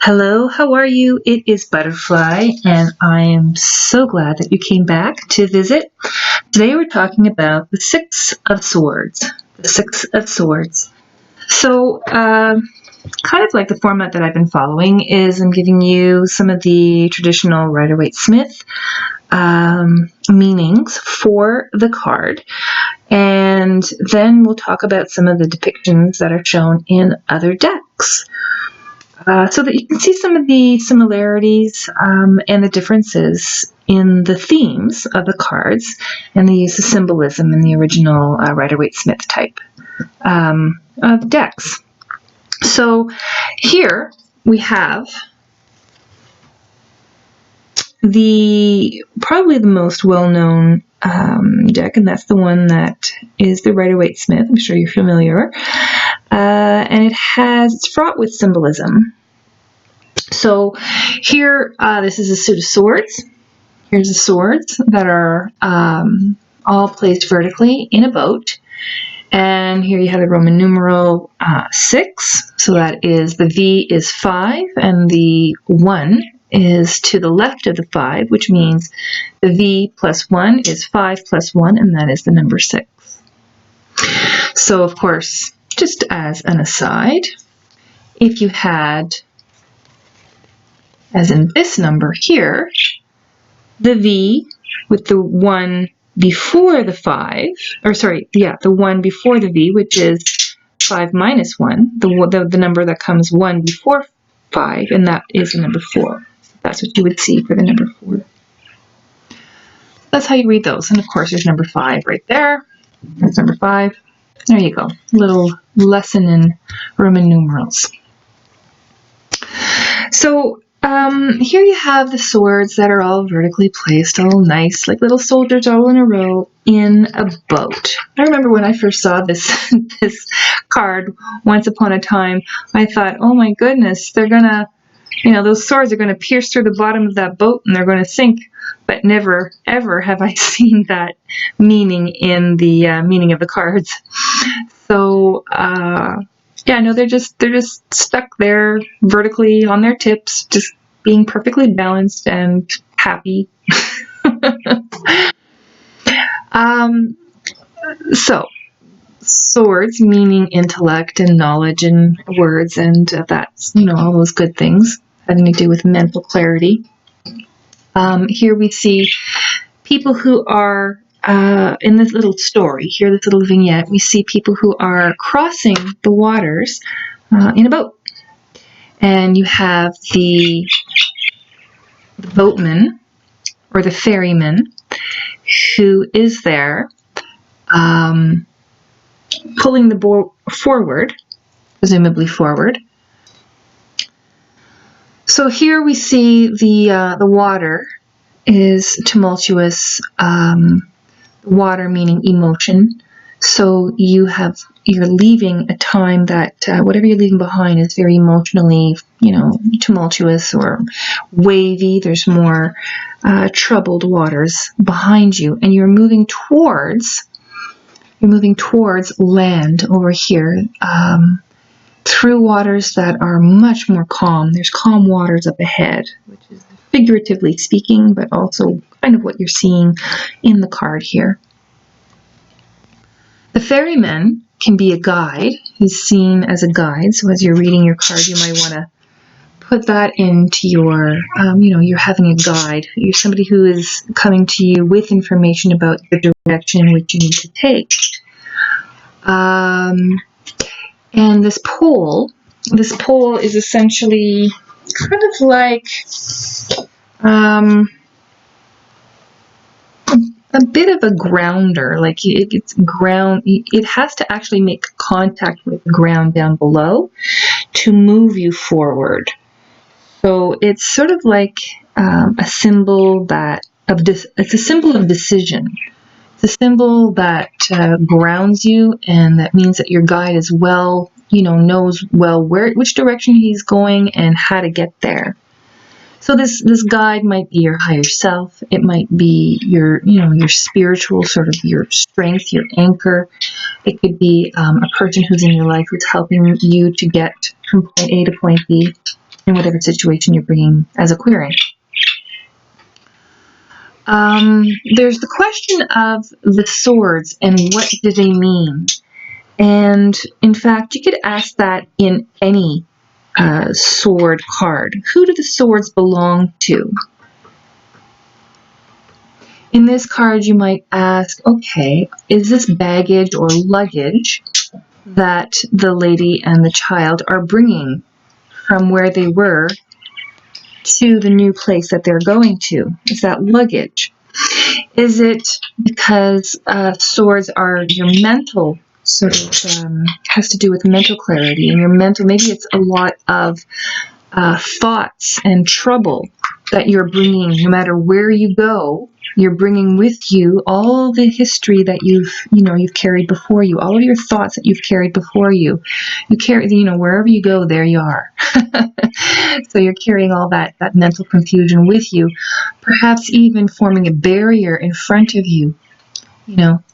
Hello, how are you? It is Butterfly, and I am so glad that you came back to visit. Today we're talking about the Six of Swords. The Six of Swords. So, kind of like the format that I've been following is I'm giving you some of the traditional Rider-Waite-Smith meanings for the card. And then we'll talk about some of the depictions that are shown in other decks. So that you can see some of the similarities and the differences in the themes of the cards and the use of symbolism in the original Rider-Waite-Smith type of decks. So here we have probably the most well-known deck, and that's the one that is the Rider-Waite-Smith. I'm sure you're familiar. And it's fraught with symbolism. So here, this is a suit of swords. Here's the swords that are all placed vertically in a boat. And here you have the Roman numeral 6. So that is the V is 5 and the 1 is to the left of the 5, which means the V plus 1 is 5 plus 1, and that is the number 6. So, of course, just as an aside, if you had, as in this number here, the V with the 1 before the 5, the 1 before the V, which is 5 minus 1, the number that comes 1 before 5, and that is the number 4. That's what you would see for the number 4. That's how you read those. And of course, there's number 5 right there. That's number 5. There you go. Little lesson in Roman numerals. So here you have the swords that are all vertically placed, all nice, like little soldiers all in a row in a boat. I remember when I first saw this card once upon a time, I thought, oh my goodness, they're gonna, those swords are gonna pierce through the bottom of that boat and they're gonna sink. But never, ever have I seen that meaning in the meaning of the cards. So, they're just stuck there vertically on their tips, just being perfectly balanced and happy. So, swords meaning intellect and knowledge and words, and that's, all those good things having to do with mental clarity. Here we see people who are, in this little story, this little vignette, we see people who are crossing the waters in a boat. And you have the boatman, or the ferryman, who is there pulling the boat forward, presumably forward. So here we see the water is tumultuous, water meaning emotion. So you're leaving a time that whatever you're leaving behind is very emotionally, tumultuous or wavy. There's more troubled waters behind you, and you're moving towards land over here, through waters that are much more calm. There's calm waters up ahead, which is figuratively speaking, but also kind of what you're seeing in the card here. The ferryman can be a guide. He's seen as a guide. So as you're reading your card, you might want to put that into your, you're having a guide. You're somebody who is coming to you with information about the direction in which you need to take. And this pole is essentially kind of like a bit of a grounder. Like it has to actually make contact with the ground down below to move you forward. So it's sort of like a symbol it's a symbol of decision. It's a symbol that grounds you, and that means that your guide is knows well which direction he's going and how to get there. So this guide might be your higher self. It might be your spiritual sort of your strength, your anchor. It could be a person who's in your life who's helping you to get from point A to point B. in whatever situation you're bringing as a query. There's the question of the swords and what do they mean? And in fact, you could ask that in any sword card. Who do the swords belong to? In this card, you might ask, okay, is this baggage or luggage that the lady and the child are bringing from where they were to the new place that they're going to? Is that luggage? Is it because swords are your mental sort of has to do with mental clarity and your mental, maybe it's a lot of thoughts and trouble that you're bringing no matter where you go. You're bringing with you all the history that you've carried before you, all of your thoughts that you've carried before you. You carry, wherever you go, there you are. So you're carrying all that mental confusion with you, perhaps even forming a barrier in front of you,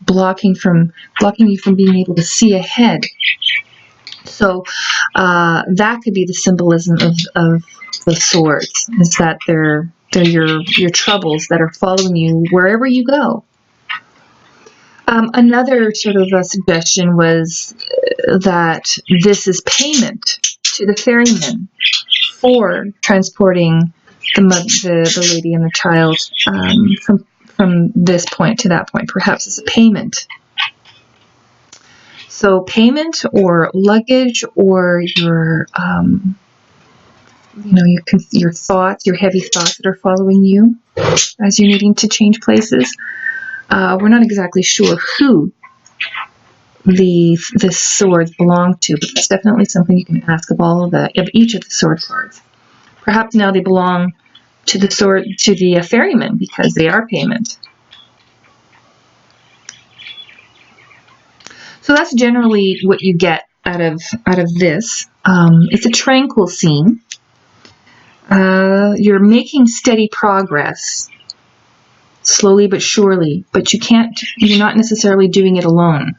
blocking you from being able to see ahead. So that could be the symbolism of the swords, is that they're your troubles that are following you wherever you go. Another sort of a suggestion was that this is payment to the ferryman for transporting the lady and the child from this point to that point. Perhaps it's a payment. So payment or luggage or your your thoughts, your heavy thoughts that are following you as you're needing to change places. We're not exactly sure who the swords belong to, but that's definitely something you can ask of each of the sword cards. Perhaps now they belong to the ferryman because they are payment. So that's generally what you get out of this. It's a tranquil scene. You're making steady progress, slowly but surely, but you're not necessarily doing it alone.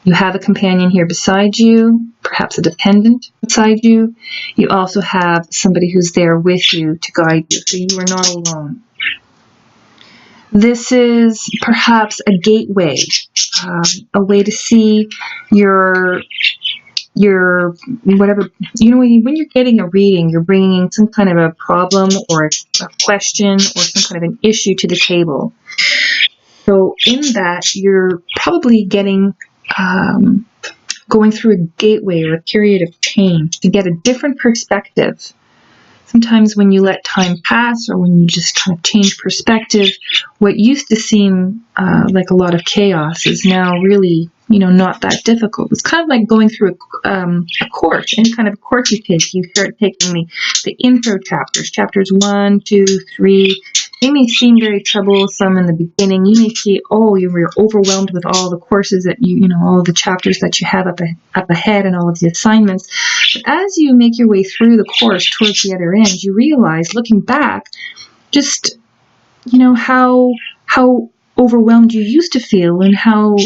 You have a companion here beside you, perhaps a dependent beside you. You also have somebody who's there with you to guide you, so you are not alone. This is perhaps a gateway, a way to see your whatever, when you're getting a reading, you're bringing some kind of a problem or a question or some kind of an issue to the table. So in that, you're probably getting going through a gateway or a period of change to get a different perspective. Sometimes when you let time pass or when you just kind of change perspective, what used to seem like a lot of chaos is now really, not that difficult. It's kind of like going through a course, any kind of course you take. You start taking the intro chapters 1, 2, 3. They may seem very troublesome in the beginning. You may see, you're overwhelmed with all the courses that all the chapters that you have up ahead and all of the assignments. But as you make your way through the course towards the other end, you realize, looking back, just, how overwhelmed you used to feel and how,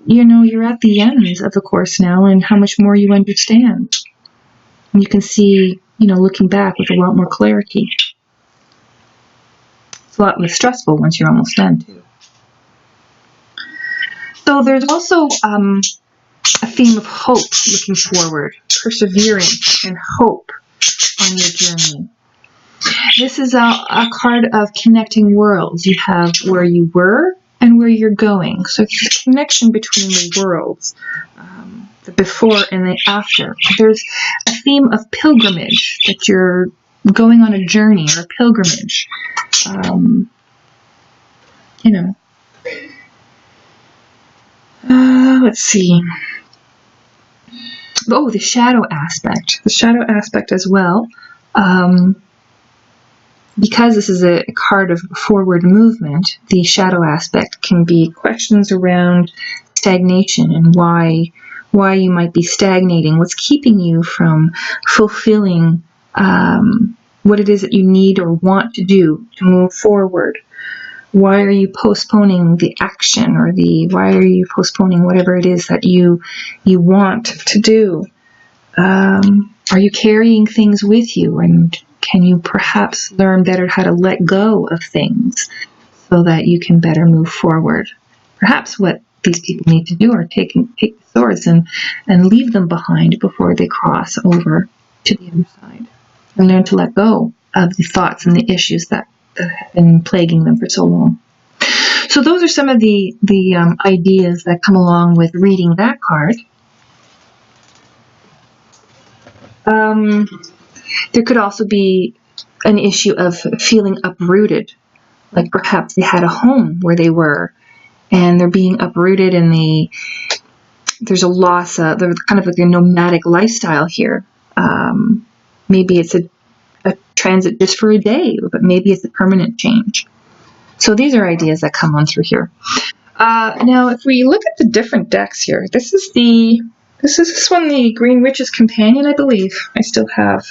you're at the end of the course now and how much more you understand. And you can see, looking back with a lot more clarity. It's a lot less stressful once you're almost done, too. So there's also a theme of hope looking forward, perseverance and hope on your journey. This is a card of connecting worlds. You have where you were and where you're going. So it's a connection between the worlds, the before and the after. There's a theme of pilgrimage, that you're going on a journey or a pilgrimage. Let's see. Oh, the shadow aspect. The shadow aspect as well. Because this is a card of forward movement, the shadow aspect can be questions around stagnation and why you might be stagnating, what's keeping you from fulfilling what it is that you need or want to do to move forward. Why are you postponing the action why are you postponing whatever it is that you want to do? Are you carrying things with you? And can you perhaps learn better how to let go of things so that you can better move forward? Perhaps what these people need to do are take the swords and leave them behind before they cross over to the other side and learn to let go of the thoughts and the issues that have been plaguing them for so long. So those are some of the ideas that come along with reading that card. There could also be an issue of feeling uprooted, like perhaps they had a home where they were, and they're being uprooted, and there's a loss. There's kind of like a nomadic lifestyle here. Maybe it's a transit just for a day, but maybe it's a permanent change. So these are ideas that come on through here. Now, if we look at the different decks here, this is this one, the Green Witch's Companion, I believe. I still have.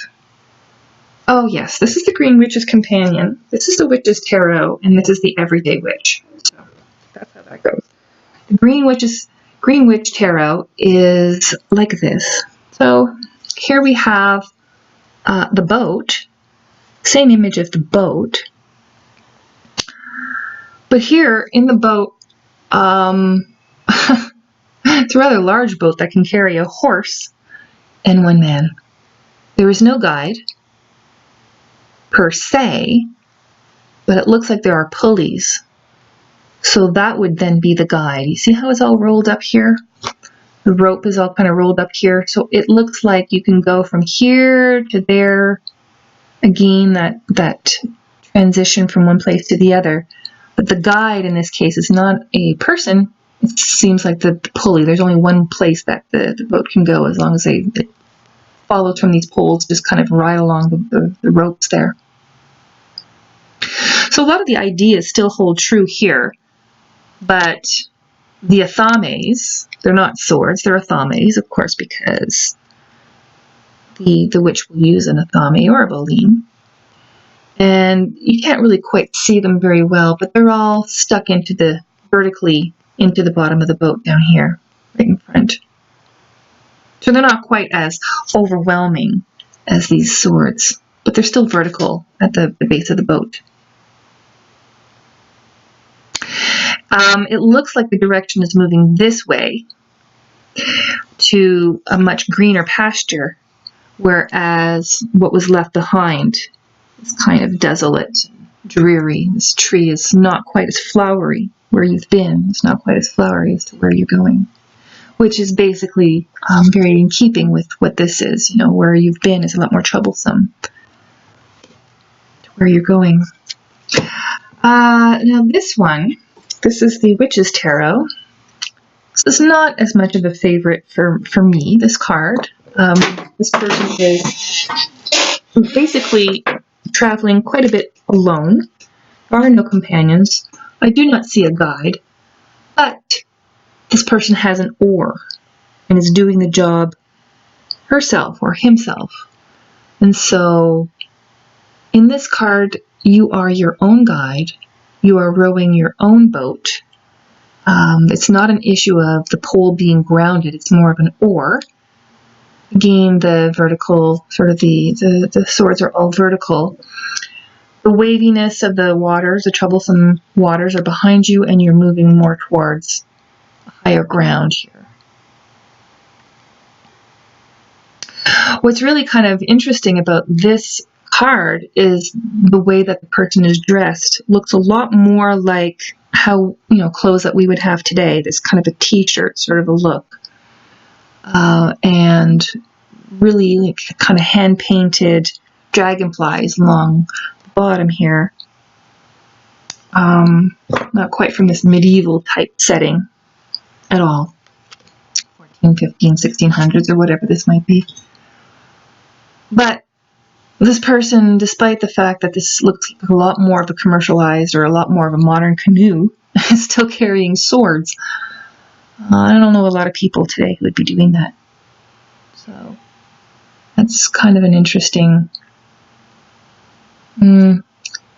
Oh yes, this is the Green Witch's Companion. This is the Witch's Tarot, and this is the Everyday Witch. So that's how that goes. The Green Witch Tarot is like this. So here we have the boat, same image of the boat, but here in the boat, it's a rather large boat that can carry a horse and one man. There is no guide per se, but it looks like there are pulleys. So that would then be the guide. You see how it's all rolled up here? The rope is all kind of rolled up here. So it looks like you can go from here to there. Again, that transition from one place to the other. But the guide in this case is not a person. It seems like the pulley. There's only one place that the boat can go as long as it follows from these poles, just kind of ride along the ropes there. So a lot of the ideas still hold true here, but the athames, they're not swords, they're athames, of course, because the witch will use an athame or a boline. And you can't really quite see them very well, but they're all stuck vertically into the bottom of the boat down here, right in front. So they're not quite as overwhelming as these swords, but they're still vertical at the base of the boat. It looks like the direction is moving this way to a much greener pasture, whereas what was left behind is kind of desolate, dreary. This tree is not quite as flowery where you've been. It's not quite as flowery as to where you're going, which is basically very in keeping with what this is. You know, where you've been is a lot more troublesome to where you're going. Now this is the Witch's Tarot. This is not as much of a favorite for me, this card. This person is basically traveling quite a bit alone. There are no companions. I do not see a guide, but this person has an oar and is doing the job herself or himself. And so in this card, you are your own guide. You are rowing your own boat. It's not an issue of the pole being grounded. It's more of an oar. Again, the vertical, sort of the swords are all vertical. The waviness of the waters, the troublesome waters are behind you, and you're moving more towards higher ground here. What's really kind of interesting about this card is the way that the person is dressed. Looks a lot more like how, clothes that we would have today. This kind of a t-shirt sort of a look. And really like kind of hand-painted dragonflies along the bottom here. Not quite from this medieval type setting at all. 14, 15, 1600s or whatever this might be. But this person, despite the fact that this looks like a lot more of a commercialized or a lot more of a modern canoe, is still carrying swords. I don't know a lot of people today who would be doing that. So that's kind of an interesting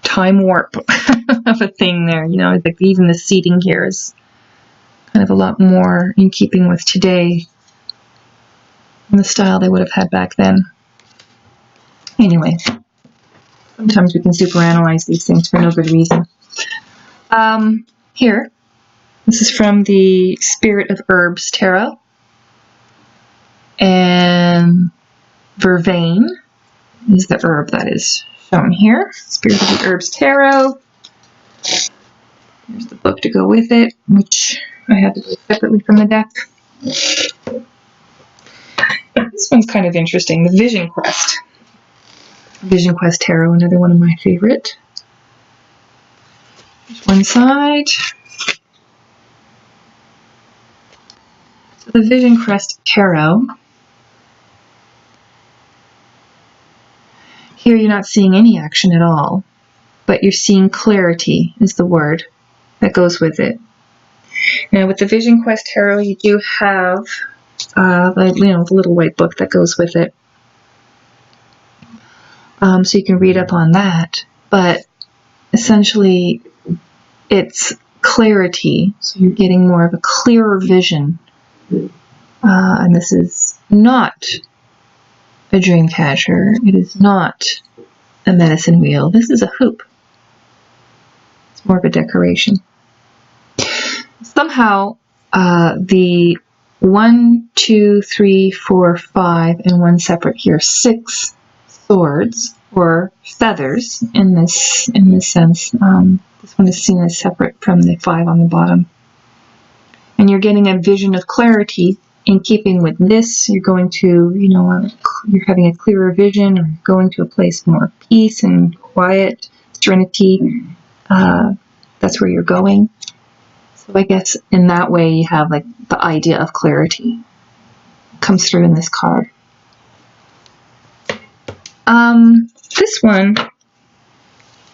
time warp of a thing there. Like even the seating here is kind of a lot more in keeping with today. in the style they would have had back then. Anyway, sometimes we can superanalyze these things for no good reason. Here, this is from the Spirit of Herbs Tarot. And Vervain is the herb that is shown here. Spirit of the Herbs Tarot. Here's the book to go with it, which I had to do separately from the deck. This one's kind of interesting. The Vision Quest. Vision Quest Tarot, another one of my favorite. There's one side. So the Vision Quest Tarot. Here you're not seeing any action at all, but you're seeing clarity is the word that goes with it. Now with the Vision Quest Tarot, you do have the little white book that goes with it. So you can read up on that, but essentially it's clarity, so you're getting more of a clearer vision. And this is not a dream catcher. It is not a medicine wheel. This is a hoop. It's more of a decoration. Somehow, the 1, 2, 3, 4, 5, and one separate here, 6 swords or feathers in this sense. This one is seen as separate from the 5 on the bottom. And you're getting a vision of clarity. In keeping with this, you're going to, you're having a clearer vision, or going to a place of more peace and quiet, serenity. That's where you're going. So I guess in that way, you have like the idea of clarity comes through in this card. This one,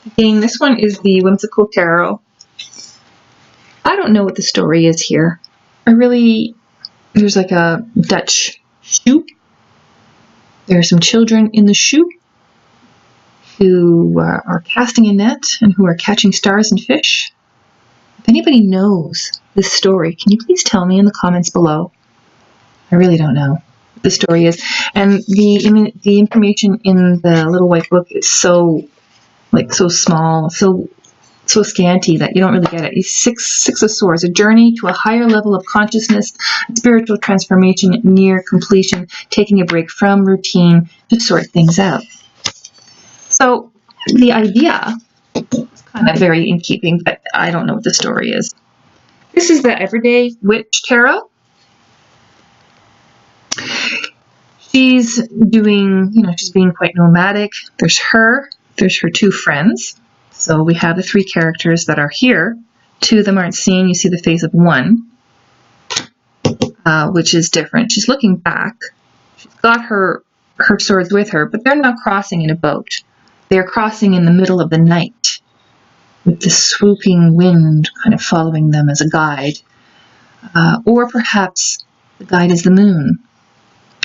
again, this one is the Whimsical Tarot. I don't know what the story is here. There's like a Dutch shoe. There are some children in the shoe who are casting a net and who are catching stars and fish. If anybody knows this story, can you please tell me in the comments below? I really don't know what the story is. And the information in the little white book is so small, so scanty that you don't really get it. It's six of Swords, a journey to a higher level of consciousness, spiritual transformation near completion, taking a break from routine to sort things out. So the idea is kind of very in keeping, but I don't know what the story is. This is the Everyday Witch Tarot. She's doing, she's being quite nomadic. There's her 2 friends. So we have the 3 characters that are here. 2 of them aren't seen. You see the face of one, which is different. She's looking back. She's got her swords with her, but they're not crossing in a boat. They're crossing in the middle of the night with the swooping wind kind of following them as a guide. Or perhaps the guide is the moon.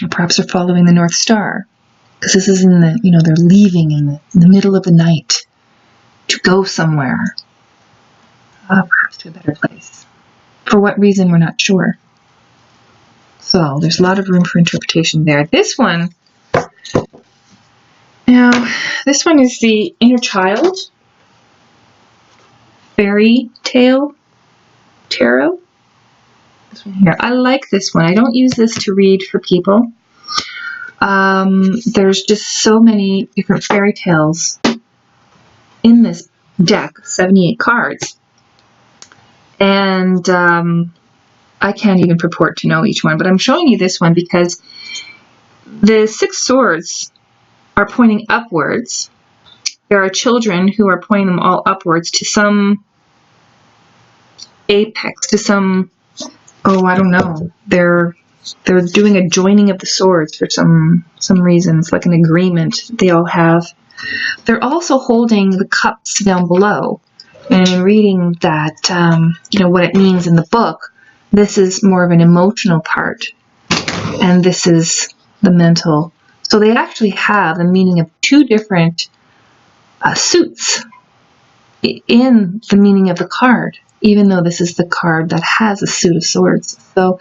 Or perhaps they're following the North Star. Because this is in the, they're leaving in the middle of the night to go somewhere, perhaps to a better place. For what reason, we're not sure. So there's a lot of room for interpretation there. This one is the Inner Child Fairy Tale Tarot. This one here. I like this one. I don't use this to read for people. There's just so many different fairy tales in this deck of 78 cards. And I can't even purport to know each one, but I'm showing you this one because the 6 swords are pointing upwards. There are children who are pointing them all upwards to some apex, to some, I don't know. They're doing a joining of the swords for some reason. It's like an agreement they all have. They're also holding the cups down below. And in reading that, what it means in the book, this is more of an emotional part. And this is the mental. So they actually have the meaning of 2 different suits in the meaning of the card, even though this is the card that has a suit of swords. So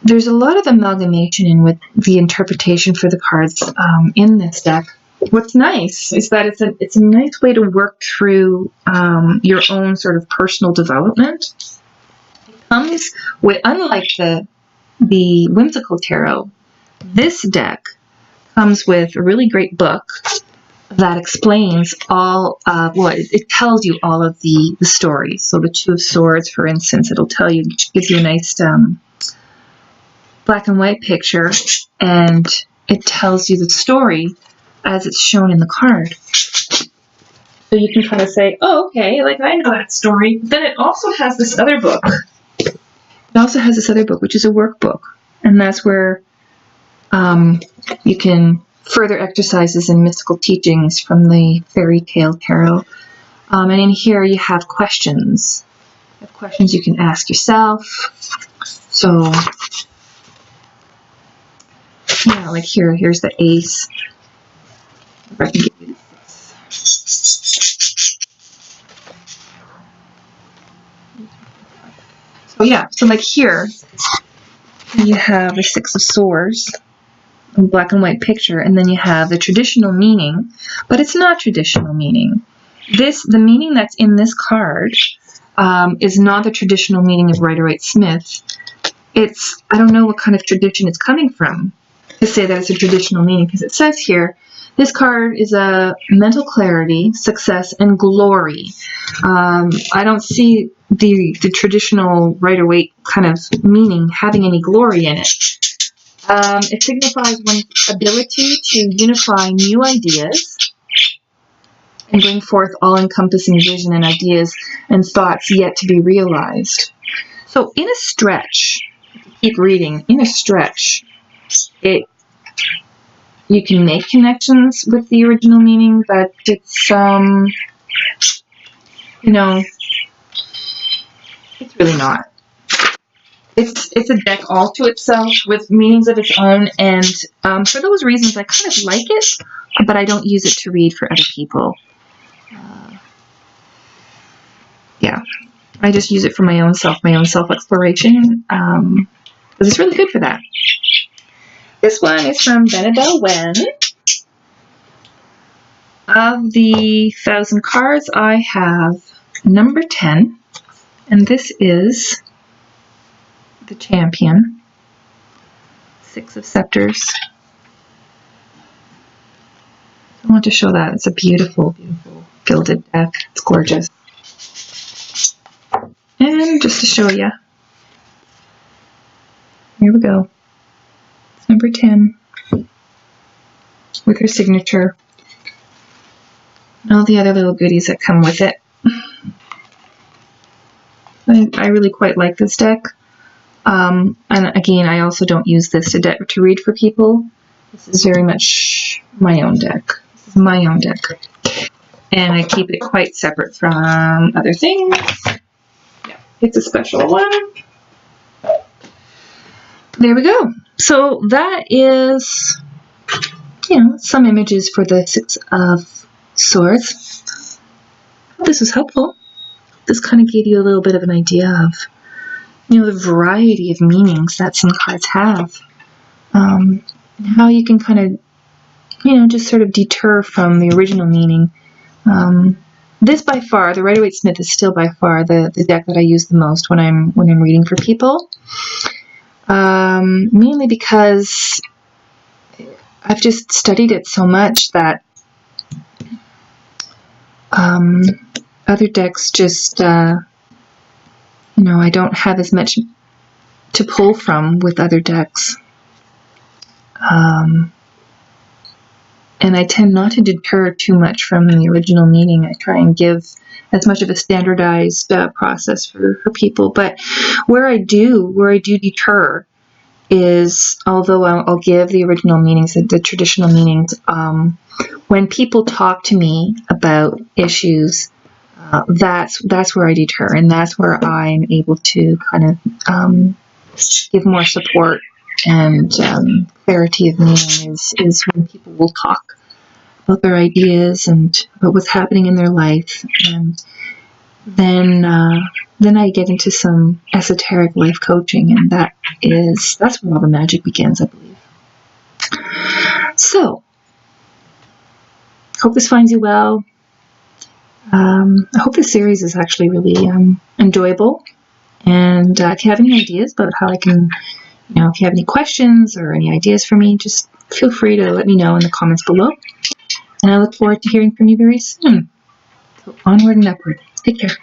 there's a lot of amalgamation in with the interpretation for the cards in this deck. What's nice is that it's a nice way to work through your own sort of personal development. It comes with, unlike the Whimsical Tarot, this deck comes with a really great book that explains all it tells you all of the stories. So the Two of Swords, for instance, it'll tell you, gives you a nice black and white picture, and it tells you the story as it's shown in the card. So you can kind of say, oh, okay, like I know that story. Then it also has this other book. It also has this other book, which is a workbook. And that's where you can further exercises and mystical teachings from the Fairy Tale Tarot. And in here you have questions. You have questions you can ask yourself. So, yeah, like here's the Ace. If I can give you this. So yeah, so like here, you have the Six of Swords, a black and white picture, and then you have the traditional meaning, but it's not traditional meaning. The meaning that's in this card is not the traditional meaning of Rider-Waite-Smith. I don't know what kind of tradition it's coming from to say that it's a traditional meaning, because it says here, this card is a mental clarity, success, and glory. I don't see the traditional Rider-Waite kind of meaning having any glory in it. It signifies one's ability to unify new ideas and bring forth all-encompassing vision and ideas and thoughts yet to be realized. So in a stretch, keep reading, in a stretch, you can make connections with the original meaning, but it's, it's really not. It's a deck all to itself with meanings of its own, and for those reasons, I kind of like it, but I don't use it to read for other people. Yeah, I just use it for my own self-exploration, because it's really good for that. This one is from Benadel Wen. Of the 1,000 cards, I have number 10, and this is the Champion. Six of Scepters. I want to show that. It's a beautiful, beautiful gilded deck. It's gorgeous. And just to show you, here we go. It's number 10 with her signature and all the other little goodies that come with it. I really quite like this deck. And again, I also don't use this to read for people. This is very much my own deck. This is my own deck. And I keep it quite separate from other things. Yeah, it's a special one. There we go. So that is, some images for the Six of Swords. I hope this was helpful. This kind of gave you a little bit of an idea of, the variety of meanings that some cards have. And how you can kind of, just sort of deter from the original meaning. This by far, the Rider-Waite-Smith is still by far the deck that I use the most when I'm reading for people. Mainly because I've just studied it so much that other decks just, I don't have as much to pull from with other decks. And I tend not to deter too much from the original meaning. I try and give as much of a standardized process for people. But where I do deter is, although I'll give the original meanings, the traditional meanings, when people talk to me about issues, that's where I deter, and that's where I'm able to kind of give more support and clarity of meaning is when people will talk about their ideas and about what's happening in their life, and then I get into some esoteric life coaching, and that's where all the magic begins, I believe. So, hope this finds you well. I hope this series is actually really enjoyable. And if you have any ideas about how I can, if you have any questions or any ideas for me, just feel free to let me know in the comments below. And I look forward to hearing from you very soon. So onward and upward. Take care.